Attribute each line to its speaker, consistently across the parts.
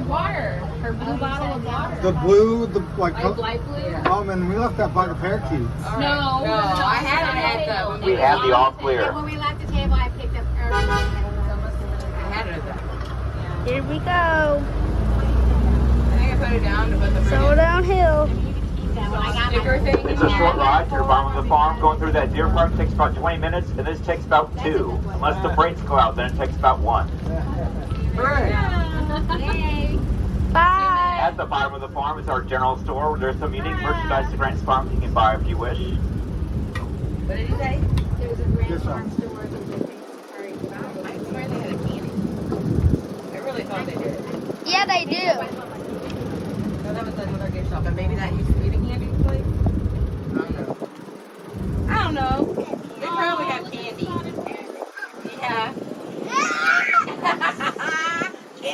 Speaker 1: water. Her blue bottle of water.
Speaker 2: The blue,
Speaker 1: Light blue?
Speaker 2: Yeah. And we left that by the parakeets.
Speaker 1: Right. No, I had it at the...
Speaker 3: We have the all clear.
Speaker 4: When we left the table, I picked up everything.
Speaker 1: I had it at that.
Speaker 5: Here we go.
Speaker 1: I think I put it down to put the
Speaker 5: So downhill.
Speaker 1: sticker thing.
Speaker 3: It's a short ride to the bottom of the farm. Going through that deer park takes about 20 minutes, and this takes about 2. Unless the brakes go out, then it takes about 1.
Speaker 4: Yay.
Speaker 5: Bye.
Speaker 3: At the bottom of the farm is our general store, where there's some unique merchandise to Grants Farm you can buy if you wish.
Speaker 1: What did he say?
Speaker 4: There's a Grand Farm store.
Speaker 1: I swear they had a candy. I really thought they did.
Speaker 5: Yeah, they do.
Speaker 1: No, that was another gift shop, and maybe that used to be the candy place. I don't know. They probably have candy. Yeah.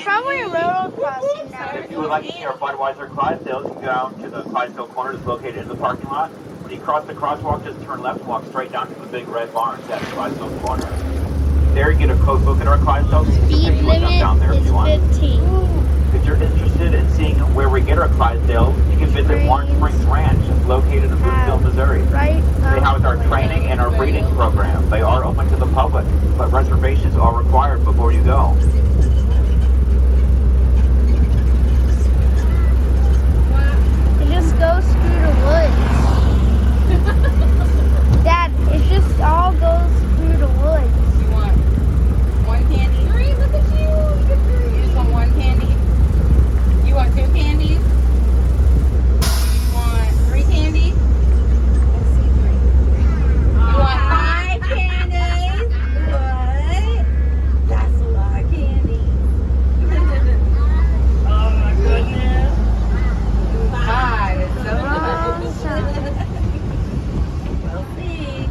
Speaker 5: Probably a railroad crossing now.
Speaker 3: If you would like to see our Budweiser Clydesdales, you can go down to the Clydesdale corner that's located in the parking lot. When you cross the crosswalk, just turn left and walk straight down to the big red barns at the Clydesdale corner. There you get a close look at our Clydesdales. You can
Speaker 5: Speed
Speaker 3: take a look
Speaker 5: limit
Speaker 3: down there if
Speaker 5: is
Speaker 3: you want.
Speaker 5: 15.
Speaker 3: If you're interested in seeing where we get our Clydesdales, you can visit Warren Springs Ranch, it's located in Bluefield, Missouri.
Speaker 5: Right.
Speaker 3: They house our training and our breeding program. They are open to the public, but reservations are required before you go.
Speaker 5: It just goes through the woods. Dad, it just all goes through the woods.
Speaker 1: You want one candy? 3, look at you. You get 3. You just want one candy? You want 2 candies? You want 3 candies? You want 5 candies? What? That's a lot of candy. Oh my goodness. 5 is so much. We'll see.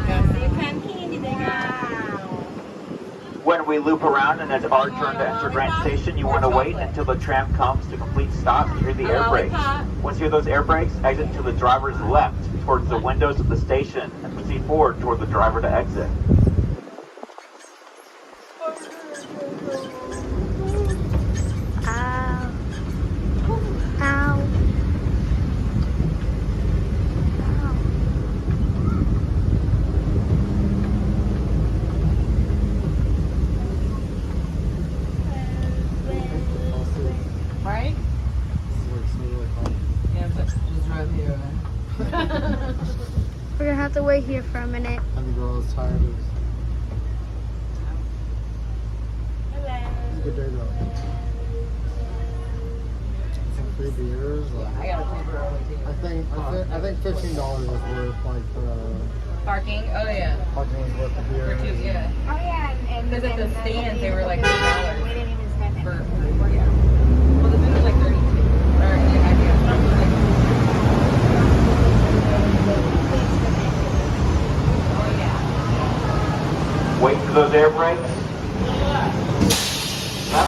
Speaker 1: Gotta see what kind of candy they got.
Speaker 3: When we loop around and it's our turn to enter Grant Station, you want to wait until the tram comes to complete stop and hear the air brakes. Once you hear those air brakes, exit to the driver's left towards the windows of the station and proceed forward toward the driver to exit.
Speaker 5: Ow. Ow.
Speaker 1: Right? Yeah, but just right here.
Speaker 5: We're gonna have to wait here for a minute.
Speaker 2: And the girl is tired of. It's a good day though. Some free beers.
Speaker 1: I gotta leave early too.
Speaker 2: I think $15 is worth like the
Speaker 1: Parking? Oh yeah.
Speaker 2: parking was worth the
Speaker 1: For
Speaker 2: beer.
Speaker 1: 2, yeah.
Speaker 4: Oh, yeah. And
Speaker 1: Because at the
Speaker 4: then
Speaker 1: stands they were like $2.